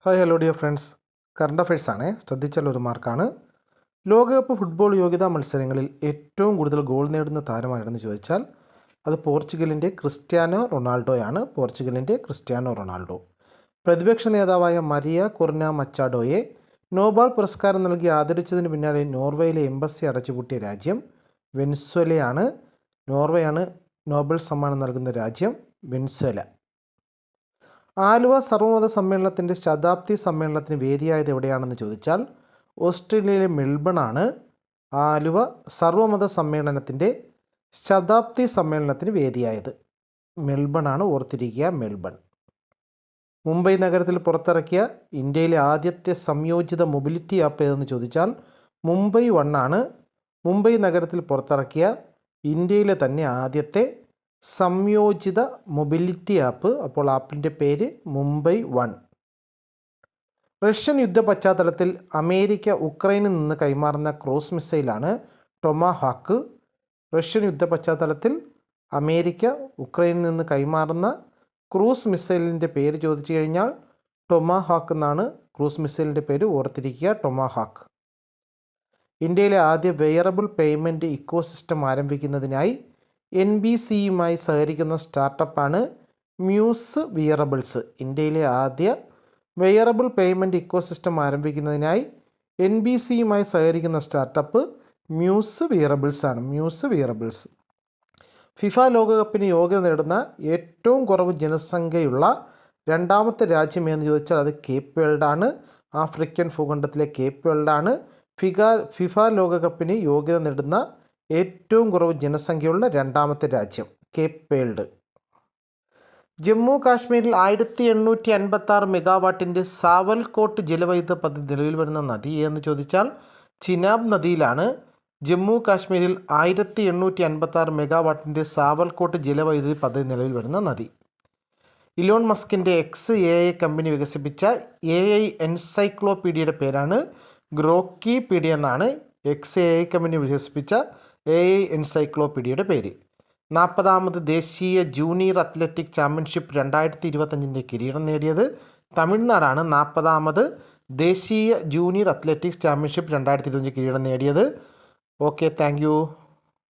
Hi hello dear friends, current affairs ആണ്. ശ്രദ്ധിച്ചാൽ ഒരു മാർക്കാണ്. ലോകകപ്പ് ഫുട്ബോൾ യോഗ്യതാ മത്സരങ്ങളിൽ ഏറ്റവും കൂടുതൽ ഗോൾ നേടുന്ന താരമാരെന്ന് ചോദിച്ചാൽ അത് പോർച്ചുഗലിൻ്റെ ക്രിസ്ത്യാനോ റൊണാൾഡോയാണ്. Cristiano Ronaldo. പ്രതിപക്ഷ നേതാവായ മരിയ കൊർന മച്ചാഡോയെ നോബൽ പുരസ്കാരം നൽകി ആദരിച്ചതിന് പിന്നാലെ നോർവേയിലെ എംബസി അടച്ചുപൂട്ടിയ രാജ്യം വെനിസ്വേലയാണ്. നോർവേയാണ് നോബൽ സമ്മാനം നൽകുന്ന രാജ്യം, വെനിസ്വേല. ആലുവ സർവ്വമത സമ്മേളനത്തിൻ്റെ ശതാബ്ദി സമ്മേളനത്തിന് വേദിയായത് എവിടെയാണെന്ന് ചോദിച്ചാൽ ഓസ്ട്രേലിയയിലെ മെൽബൺ ആണ്. ആലുവ സർവ്വമത സമ്മേളനത്തിൻ്റെ ശതാബ്ദി സമ്മേളനത്തിന് വേദിയായത് മെൽബൺ ആണ്. ഓർത്തിരിക്കുക, മെൽബൺ. മുംബൈ നഗരത്തിൽ പുറത്തിറക്കിയ ഇന്ത്യയിലെ ആദ്യത്തെ സംയോജിത മൊബിലിറ്റി ആപ്പ് ഏതെന്ന് ചോദിച്ചാൽ മുംബൈ വൺ ആണ്. മുംബൈ നഗരത്തിൽ പുറത്തിറക്കിയ ഇന്ത്യയിലെ തന്നെ ആദ്യത്തെ സംയോജിത മൊബിലിറ്റി ആപ്പ്. അപ്പോൾ ആപ്പിൻ്റെ പേര് മുംബൈ വൺ. റഷ്യൻ യുദ്ധ പശ്ചാത്തലത്തിൽ അമേരിക്ക ഉക്രൈനിൽ നിന്ന് കൈമാറുന്ന ക്രൂസ് മിസൈലാണ് ടൊമാഹാക്ക്. റഷ്യൻ യുദ്ധ പശ്ചാത്തലത്തിൽ അമേരിക്ക ഉക്രൈനിൽ നിന്ന് കൈമാറുന്ന ക്രൂസ് മിസൈലിൻ്റെ പേര് ചോദിച്ചു കഴിഞ്ഞാൽ ടൊമാഹാക്ക് എന്നാണ് ക്രൂസ് മിസൈലിൻ്റെ പേര്. ഓർത്തിരിക്കുക, ടൊമാഹാക്ക്. ഇന്ത്യയിലെ ആദ്യ വെയറബിൾ പേയ്മെൻറ്റ് ഇക്കോസിസ്റ്റം ആരംഭിക്കുന്നതിനായി NBCയുമായി സഹകരിക്കുന്ന സ്റ്റാർട്ടപ്പാണ് മ്യൂസ് വിയറബിൾസ്. ഇന്ത്യയിലെ ആദ്യ വെയറബിൾ പേയ്മെൻറ്റ് ഇക്കോസിസ്റ്റം ആരംഭിക്കുന്നതിനായി NBCയുമായി സഹകരിക്കുന്ന സ്റ്റാർട്ടപ്പ് മ്യൂസ് വിയറബിൾസ് ആണ്. Muse wearables. ഫിഫ ലോകകപ്പിന് യോഗ്യത നേടുന്ന ഏറ്റവും കുറവ് ജനസംഖ്യയുള്ള രണ്ടാമത്തെ രാജ്യം എന്ന് ചോദിച്ചാൽ അത് കേപ്പ് വേൾഡാണ്. ആഫ്രിക്കൻ ഭൂഖണ്ഡത്തിലെ കേപ്പ് വേൾഡാണ് ഫിഫ ലോകകപ്പിന് യോഗ്യത നേടുന്ന ഏറ്റവും കുറവ് ജനസംഖ്യയുള്ള രണ്ടാമത്തെ രാജ്യം, കേപ്പ് വേൾഡ്. ജമ്മു കാശ്മീരിൽ 1856 മെഗാവാട്ടിൻ്റെ സാവൽകോട്ട് ജലവൈദ്യുത പദ്ധതി നിലവിൽ വരുന്ന നദി എന്ന് ചോദിച്ചാൽ ചിനാബ് നദിയിലാണ്. ജമ്മു കാശ്മീരിൽ 1856 മെഗാവാട്ടിൻ്റെ സാവൽകോട്ട് ജലവൈദ്യുതി പദ്ധതി നിലവിൽ വരുന്ന നദി. ഇലോൺ മസ്കിൻ്റെ AI കമ്പനി വികസിപ്പിച്ച AI എൻസൈക്ലോപീഡിയയുടെ പേരാണ് ഗ്രോക്കിപീഡിയ എന്നാണ്. AI കമ്പനി വികസിപ്പിച്ച AI എൻസൈക്ലോപീഡിയയുടെ പേര്. 40ാമത് ദേശീയ ജൂനിയർ അത്ലറ്റിക് ചാമ്പ്യൻഷിപ്പ് 2025 കിരീടം നേടിയത് തമിഴ്നാടാണ്. 40ാമത് ദേശീയ ജൂനിയർ അത്ലറ്റിക്സ് ചാമ്പ്യൻഷിപ്പ് 2025 കിരീടം നേടിയത്. Okay, thank you.